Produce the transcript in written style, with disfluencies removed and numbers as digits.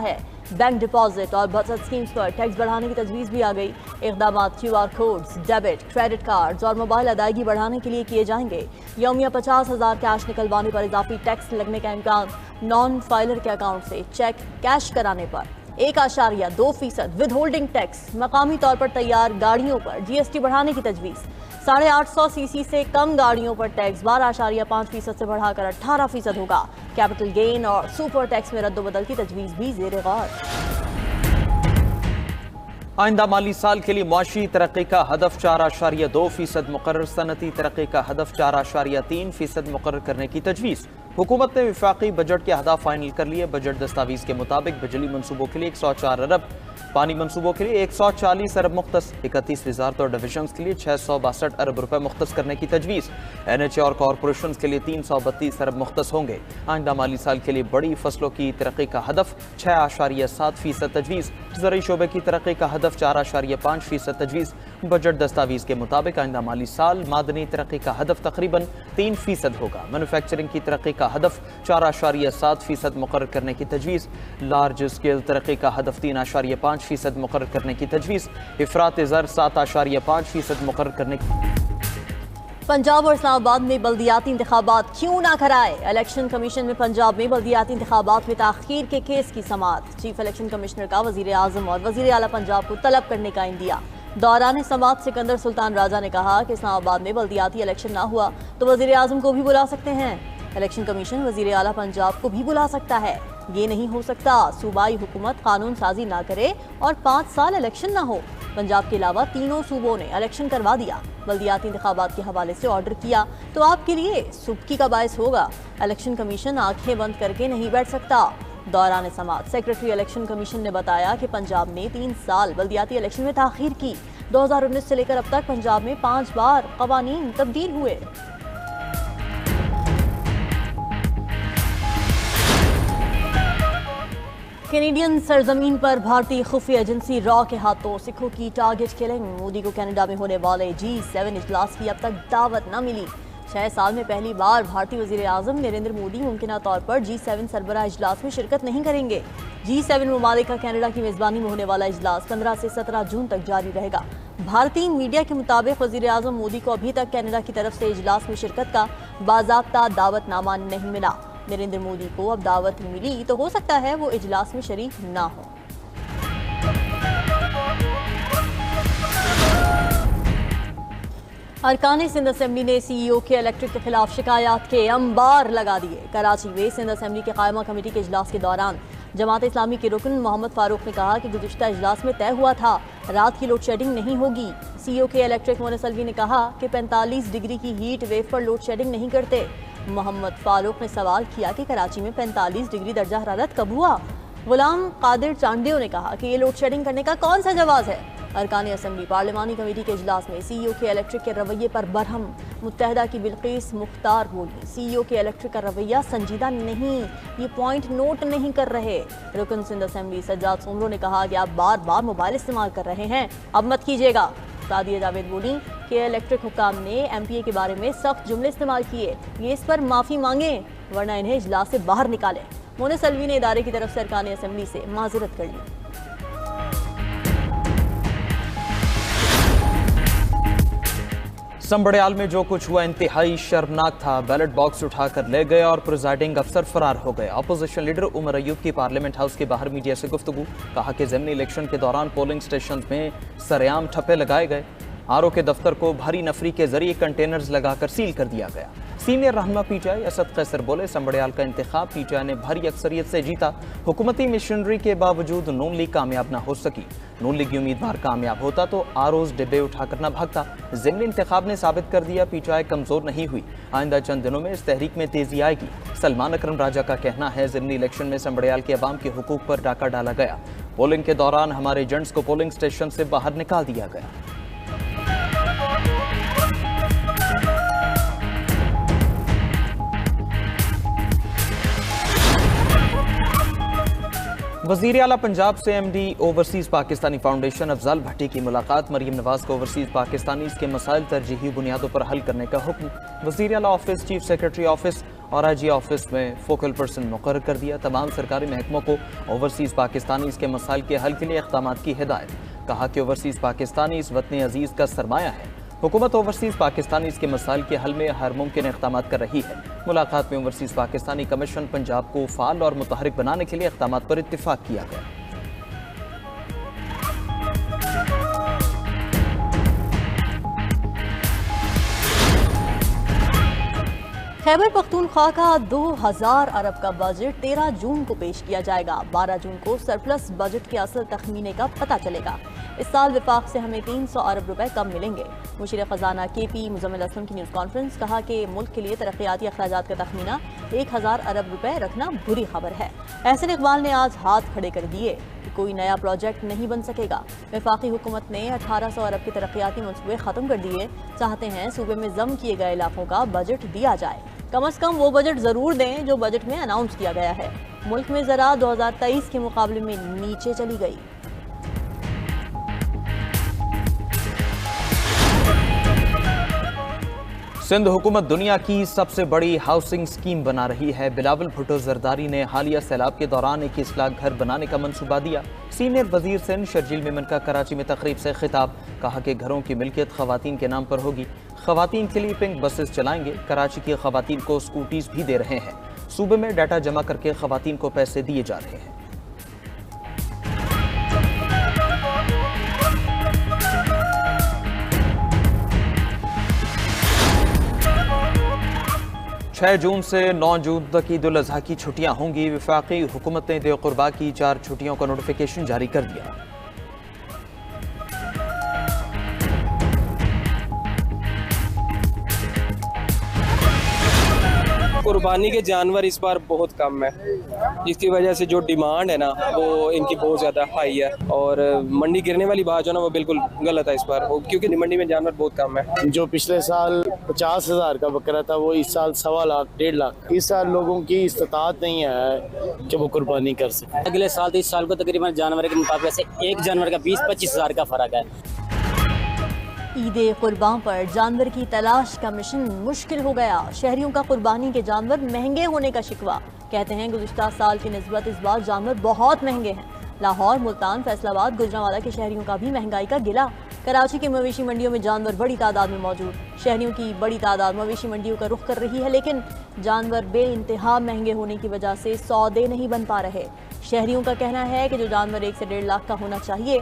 है। Bank deposit और बचत स्कीम्स पर टैक्स बढ़ाने की तजवीज़ भी आ गई। इक़दाम QR codes, debit, credit cards और मोबाइल अदायगी बढ़ाने के लिए किए जाएंगे। यौमिया 50,000 कैश निकलवाने पर इजाफी टैक्स लगने का इम्कान। नॉन फाइलर के अकाउंट से चेक कैश कराने पर 1.2% विद होल्डिंग टैक्स। मकामी तौर पर तैयार गाड़ियों पर GST बढ़ाने की तजवीज़। 850 सीसी से कम गाड़ियों पर टैक्स 12.5% से बढ़ाकर 18% होगा। कैपिटल गेन और सुपर टैक्स में रद्दोबदल की तजवीज़ भी ज़ेरे गौर। आइंदा माली साल के लिए मुआशी तरक्की का हदफ 4.2% मुकर्रर, सनती तरक्की का हदफ 4.3% मुकर्रर करने की तजवीज़। हुकूमत ने विफाकी बजट के अहदाफ फाइनल कर लिए। बजट दस्तावीज़ के मुताबिक बिजली मनसूबों के लिए 104 अरब, पानी मनसूबों के लिए 140 अरब मुख्तस, 31 वजारत और डिविजन के लिए 662 अरब रुपए मुख्तस करने की तजवीज़। NHA और कॉरपोरेशन के लिए 332 अरब मुख्तस होंगे। आइंदा माली साल के लिए बड़ी फसलों की तरक्की का हदफ 6.7% तजवीज़। ज़रूरी शोबे की तरक्की का हदफ 4.5% तजवीज़। बजट दस्तावीज़ के मुताबिक आइंदा माली साल मादनी तरक्की का हदफ तकरीबन 3% होगा। मैन्युफैक्चरिंग की तरक्की का हदफ 4.7% मुकर्रर करने की तजवीज़। लार्ज स्केल तरक्की का हदफ 3.5% मुकर्रर करने की तजवीज़। इफरात ज़र 7.5% मुकर्रर करने की। पंजाब और इस्लामाबाद में बल्दियाती इंतखाबात क्यों ना कराए? इलेक्शन कमीशन में पंजाब में बल्दियाती इंतखाबात में ताख़ीर के केस की समाअत। चीफ इलेक्शन कमिश्नर का वज़ीर आज़म और वज़ीर आला पंजाब को तलब करने का इंदिया। दौरान समाअत सिकंदर सुल्तान राजा ने कहा कि इस्लामाबाद में बल्दियाती इलेक्शन ना हुआ तो वज़ीर आज़म को भी बुला सकते हैं। इलेक्शन कमीशन वज़ीर आला पंजाब को भी बुला सकता है। ये नहीं हो सकता सूबाई हुकूमत कानून साजी ना करे और 5 साल इलेक्शन ना हो। पंजाब के अलावा तीनों सूबों ने इलेक्शन करवा दिया। बल्दियाती इंतखाबात के हवाले से ऑर्डर किया तो आपके लिए सुबकी का बायस होगा। इलेक्शन कमीशन आंखें बंद करके नहीं बैठ सकता। दौरान समाअत सेक्रेटरी इलेक्शन कमीशन ने बताया कि पंजाब ने 3 साल बल्दियाती इलेक्शन में ताख़ीर की। 2019 से लेकर अब तक पंजाब में 5 बार क़वानीन तब्दील हुए। कैनेडियन सरजमीन पर भारतीय खुफिया एजेंसी रॉ के हाथों सिखों की टारगेट किलिंग। मोदी को कनाडा में होने वाले G7 इजलास की अब तक दावत न मिली। 6 साल में पहली बार भारतीय वज़ीर आज़म नरेंद्र मोदी मुमकिना तौर पर G7 सरबराह इजलास में शिरकत नहीं करेंगे। G7 ममालिक का कनाडा की मेज़बानी में होने वाला इजलास 15 से 17 जून तक जारी रहेगा। भारतीय मीडिया के मुताबिक वज़ीर आज़म मोदी को अभी तक कनाडा की तरफ से इजलास में शिरकत का बाज़ाब्ता दावतनामा नहीं मिला। नरेंद्र मोदी को अब दावत मिली तो हो सकता है वो इजलास में शरीक ना हो। अरकान सिंध असेंबली ने CEO के इलेक्ट्रिक के खिलाफ शिकायत के अंबार लगा दिए। कराची में सिंध असेंबली के कायमा कमेटी के इजलास के दौरान जमात इस्लामी के रुकन मोहम्मद फारूक ने कहा कि गुज़िश्ता इजलास में तय हुआ था रात की लोड शेडिंग नहीं होगी। CEO के इलेक्ट्रिक मोनसलवी ने कहा कि 45 डिग्री की हीट वेव पर लोड शेडिंग नहीं करते। मोहम्मद फारूक ने सवाल किया कि कराची में 45 डिग्री दर्जा हरारत कब हुआ? गुलाम कादिर चांडियो ने कहा कि ये लोड शेडिंग करने का कौन सा जवाब है? अरकान असेंबली पार्लिमानी कमेटी के इजलास में CEO के इलेक्ट्रिक के रवैये पर बरहम। मुत्तहदा की बिल्किस मुख्तार बोली CEO के इलेक्ट्रिक का रवैया संजीदा नहीं, ये पॉइंट नोट नहीं कर रहे। रुकन सिंध असेंबली सज्जाद सोमरो ने कहा कि आप बार बार मोबाइल इस्तेमाल कर रहे हैं, अब मत कीजिएगा। सादिया जावेद बोली कि इलेक्ट्रिक हुक्काम ने MPA के बारे में सख्त जुमले इस्तेमाल किए, ये इस पर माफ़ी मांगे वरना इन्हें इजलास से बाहर निकालें। मोनसलवी ने इदारे की तरफ से अरकान असेंबली से माजरत कर ली। संबड़ियाल में जो कुछ हुआ इंतहाई शर्मनाक था। बैलेट बॉक्स उठाकर ले गए और प्रिजाइडिंग अफसर फरार हो गए। अपोजिशन लीडर उमर अयूब की पार्लियामेंट हाउस के बाहर मीडिया से गुफ्तगू। कहा कि ज़िमनी इलेक्शन के दौरान पोलिंग स्टेशन में सरेआम ठप्पे लगाए गए। RO के दफ्तर को भारी नफरी के जरिए कंटेनर्स लगाकर सील कर दिया गया। सीनियर रहनुमा PTI असद कैसर बोले संबड़ियाल का इंतखाब PTI ने भारी अक्सरियत से जीता। हुकूमती मिशनरी के बावजूद नून लीग कामयाब न हो सकी। नून लीग उम्मीदवार कामयाब होता तो ROs डिब्बे उठाकर न भागता। ज़िमनी इंतखाब ने साबित कर दिया PTI कमजोर नहीं हुई। आइंदा चंद दिनों में इस तहरीक में तेजी आएगी। सलमान अकरम राजा का कहना है ज़िमनी इलेक्शन में संबड़ियाल के अवाम के हुकूक पर डाका डाला गया। पोलिंग के दौरान हमारे एजेंट्स को पोलिंग स्टेशन से बाहर निकाल दिया गया। वज़ीर आला पंजाब से MD overseas Pakistani foundation Afzal Bhatti की मुलाकात। मरीम नवाज को ओवरसीज़ पाकिस्तानी के मसाइल तरजीही बुनियादों पर हल करने का हुक्म। वज़ीर आला ऑफिस, चीफ सेक्रेटरी ऑफिस और आईजी ऑफिस में फोकल पर्सन मुकर्रर कर दिया। तमाम सरकारी महकमों को ओवरसीज़ पाकिस्तानीज़ के मसाइल के हल के लिए इक़दाम की हिदायत। कहा कि ओवरसीज़ पाकिस्तानीज़ वतन अजीज़ का सरमाया है। हुकूमत ओवरसीज़ पाकिस्तानीज़ के मसाइल के हल में हर मुमकिन इक़दाम कर रही है। मुलाकात में ओवरसीज़ पाकिस्तानी कमीशन पंजाब को फ़ाल और मुतहरिक बनाने के लिए इक़दाम पर इत्तिफ़ाक़ किया गया। खैबर पख्तूनख्वा का 2000 अरब का बजट 13 जून को पेश किया जाएगा। 12 जून को सरप्लस बजट के असल तखमीने का पता चलेगा। इस साल विफाक से हमें 300 अरब रुपए कम मिलेंगे। मुशीर खजाना KP मुजम्मिल असलम की न्यूज़ कॉन्फ्रेंस कहा कि मुल्क के लिए तरक्याती अखराजात का तखमीना 1000 अरब रुपए रखना बुरी खबर है। एहसन इकबाल ने आज हाथ खड़े कर दिए कि कोई नया प्रोजेक्ट नहीं बन सकेगा। वफाकी हुकूमत ने 1800 अरब के तरक्याती मनसूबे ख़त्म कर दिए। चाहते हैं सूबे में जम किए गए इलाकों का बजट दिया जाए। कम से कम वो बजट ज़रूर दें जो बजट में अनाउंस किया गया है। मुल्क में ज़रा 2023 के मुकाबले में नीचे चली गई। सिंध हुकूमत दुनिया की सबसे बड़ी हाउसिंग स्कीम बना रही है। बिलावल भुट्टो जरदारी ने हालिया सैलाब के दौरान 21 लाख घर बनाने का मंसूबा दिया। सीनियर वजीर सिंध शर्जील मेमन का कराची में तकरीब से खिताब। कहा कि घरों की मिल्कियत खवातीन के नाम पर होगी। खवातीन के लिए पिंक बसेस चलाएंगे। कराची की खवातीन को स्कूटीज भी दे रहे हैं। सूबे में डाटा जमा करके खवातीन को पैसे दिए जा रहे हैं। 6 जून से 9 जून तक ईद उल अज़हा की छुट्टियां होंगी। वफाकी हुकूमत ने ईद कुर्बा की 4 छुट्टियों का नोटिफिकेशन जारी कर दिया। कुर्बानी के जानवर इस बार बहुत कम है, जिसकी वजह से जो डिमांड है ना वो इनकी बहुत ज़्यादा हाई है। और मंडी गिरने वाली बात जो है ना वो बिल्कुल गलत है इस बार, क्योंकि मंडी में जानवर बहुत कम है। जो पिछले साल 50,000 का बकरा था वो इस साल 1.25 लाख 1.5 लाख। इस साल लोगों की इस्तात नहीं है कि वो कुर्बानी कर सके। अगले साल तो इस साल को तकरीबन जानवर के मुकाबले से एक जानवर का 20-25 हज़ार का फ़र्क है। ईद कुर्बान पर जानवर की तलाश का मिशन मुश्किल हो गया। शहरियों का कुर्बानी के जानवर महंगे होने का शिकवा। कहते हैं गुज़िश्ता साल की निस्बत इस बार जानवर बहुत महंगे हैं। लाहौर, मुल्तान, फैसलाबाद, गुजरांवाला के शहरियों का भी महंगाई का गिला। कराची की मवेशी मंडियों में जानवर बड़ी तादाद में मौजूद। शहरियों की बड़ी तादाद मवेशी मंडियों का रुख कर रही है, लेकिन जानवर बेइंतहा महंगे होने की वजह से सौदे नहीं बन पा रहे। शहरियों का कहना है कि जो जानवर 1 से 1.5 लाख का होना चाहिए